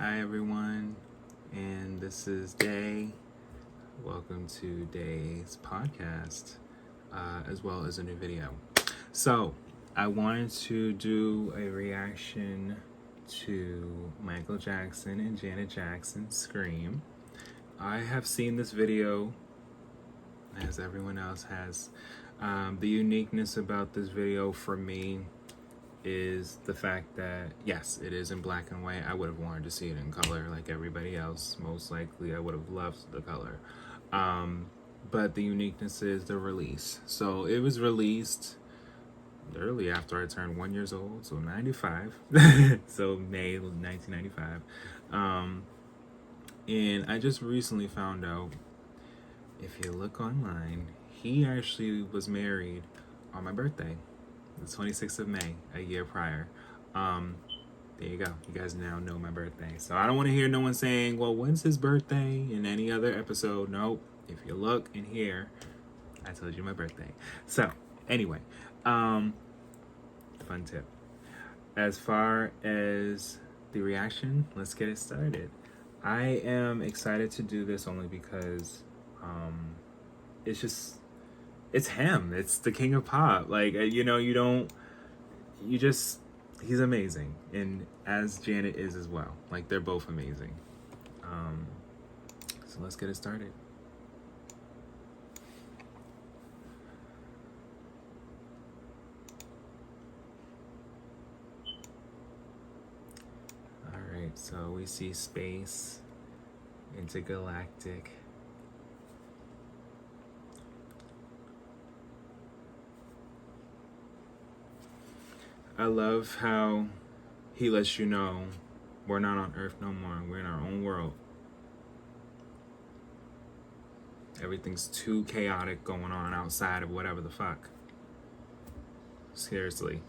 Hi everyone, and this is Day. Welcome to Day's podcast, as well as a new video. So, I wanted to do a reaction to Michael Jackson and Janet Jackson's Scream. I have seen this video, as everyone else has. The uniqueness about this video for me is the fact that, yes, it is in black and white. I would have wanted to see it in color like everybody else. Most likely I would have loved the color. But the uniqueness is the release. So it was released early after I turned 1 year old, so 95. So May 1995. And I just recently found out, if you look online, he actually was married on my birthday, the 26th of May, a year prior. There you go. You guys now know my birthday. So I don't want to hear no one saying, well, when's his birthday in any other episode. Nope. If you look in here, I told you my birthday. So anyway, fun tip. As far as the reaction, let's get it started. I am excited to do this only because it's him. It's the king of pop. Like, he's amazing. And as Janet is as well. Like, they're both amazing. So let's get it started. All right, so we see space, intergalactic. I love how he lets you know we're not on Earth no more. We're in our own world. Everything's too chaotic going on outside of whatever the fuck. Seriously.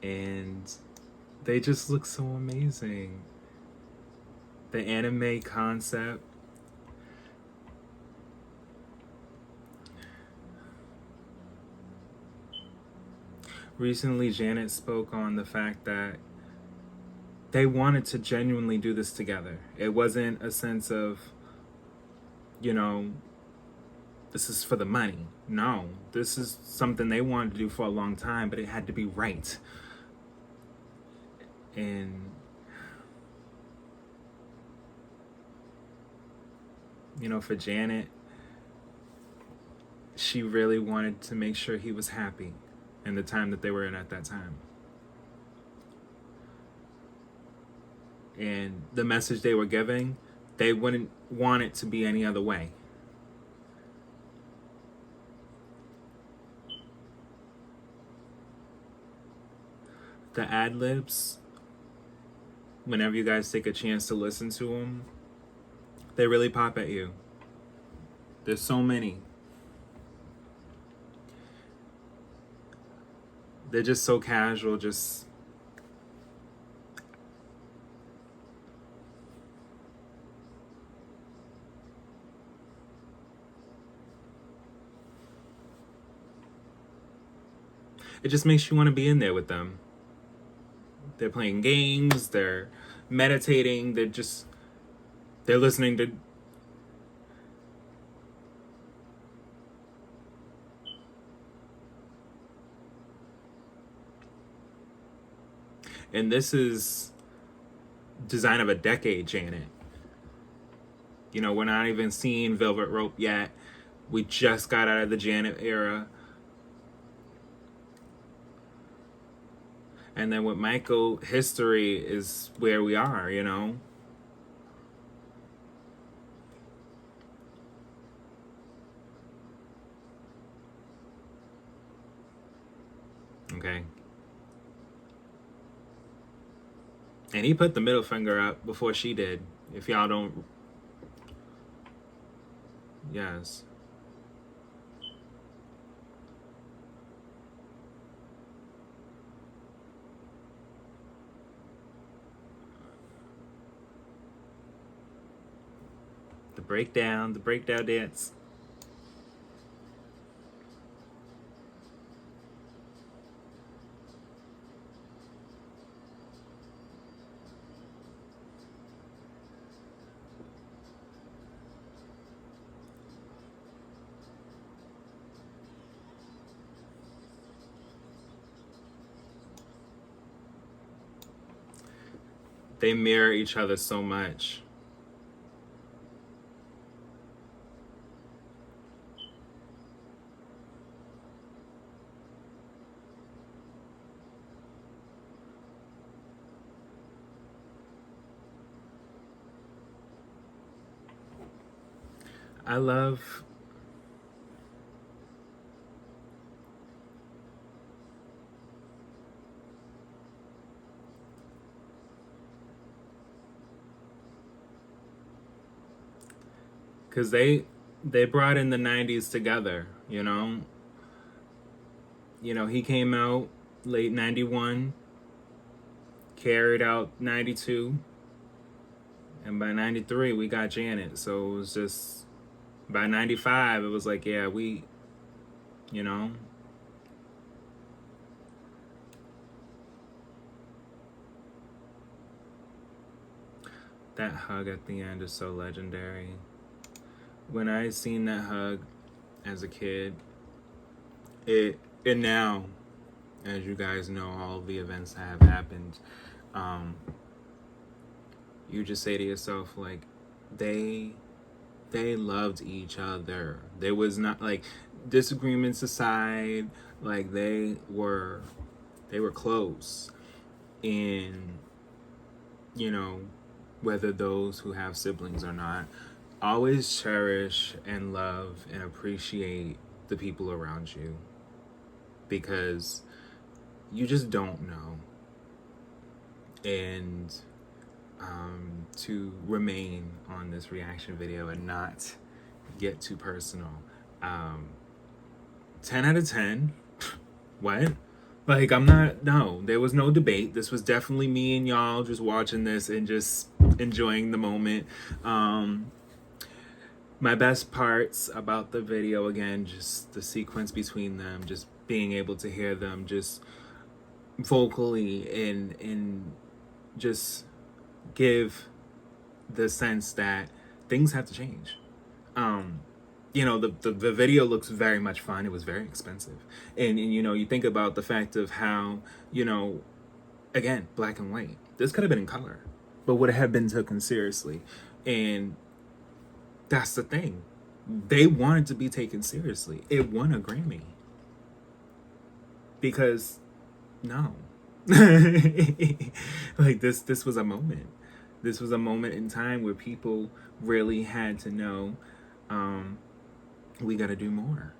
And they just look so amazing. The anime concept. Recently, Janet spoke on the fact that they wanted to genuinely do this together. It wasn't a sense of, this is for the money. No, this is something they wanted to do for a long time, but it had to be right. And, for Janet, she really wanted to make sure he was happy in the time that they were in at that time. And the message they were giving, they wouldn't want it to be any other way. The ad-libs, whenever you guys take a chance to listen to them, they really pop at you. There's so many. They're just so casual, just... It just makes you want to be in there with them. They're playing games, they're meditating, they're listening to... And this is design of a decade, Janet. We're not even seeing Velvet Rope yet. We just got out of the Janet era. And then with Michael, history is where we are, Okay. And he put the middle finger up before she did. If y'all don't... Yes. The breakdown dance. They mirror each other so much. I love because they brought in the 90s together, you know. He came out late 91, carried out 92, and by 93 we got Janet. So it was just, by 95 it was like, yeah, we, you know. That hug at the end is so legendary. When I seen that hug as a kid, and now, as you guys know, all the events that have happened, you just say to yourself, like, they loved each other. There was not, like, disagreements aside, like, they were close. And, you know, whether those who have siblings or not, always cherish and love and appreciate the people around you, because you just don't know. And to remain on this reaction video and not get too personal, 10 out of 10. What? Like, I'm not, no, there was no debate. This was definitely me and y'all just watching this and just enjoying the moment. My best parts about the video, again, just the sequence between them, just being able to hear them just vocally and just give the sense that things have to change. The video looks very much fun. It was very expensive. And you think about the fact of how, again, black and white. This could have been in color, but would have been taken seriously. And that's the thing. They wanted to be taken seriously. It won a Grammy. Because, no. Like, this was a moment. This was a moment in time where people really had to know, we got to do more.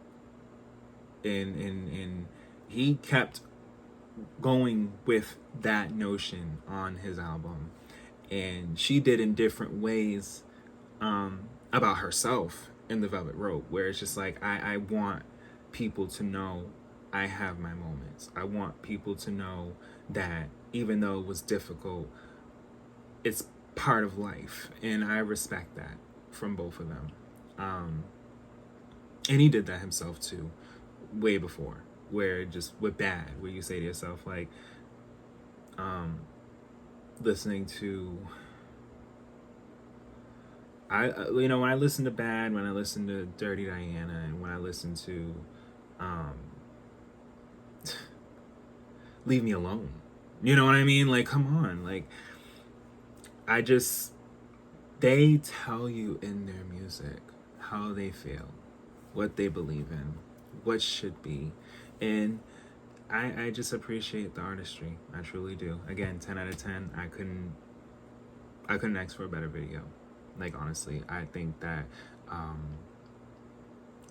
And he kept going with that notion on his album. And she did in different ways, about herself in The Velvet Rope, where it's just like, I want people to know I have my moments. I want people to know that even though it was difficult, it's part of life. And I respect that from both of them. And he did that himself too, way before, where just with Bad, where you say to yourself, like, listening to, when I listen to Bad, when I listen to Dirty Diana, and when I listen to Leave Me Alone, you know what I mean? Like, come on, like, they tell you in their music how they feel, what they believe in, what should be. And I just appreciate the artistry. I truly do. Again, 10 out of 10. I couldn't ask for a better video. Like, honestly, I think that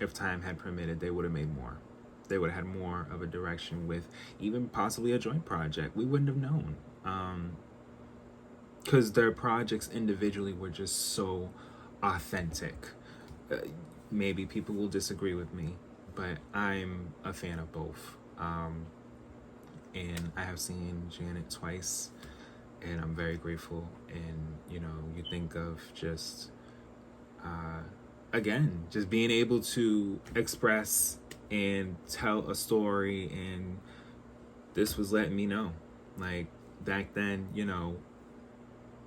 if time had permitted, they would have made more. They would have had more of a direction with even possibly a joint project. We wouldn't have known. Because their projects individually were just so authentic. Maybe people will disagree with me, but I'm a fan of both. And I have seen Janet twice, and I'm very grateful. And, you think of just, again, just being able to express and tell a story. And this was letting me know, like, back then,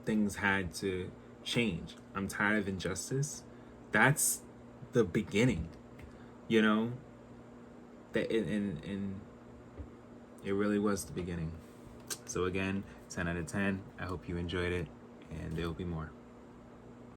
things had to change. I'm tired of injustice. That's the beginning, that, and it really was the beginning. So So again, 10 out of 10. I hope you enjoyed it, and there will be more.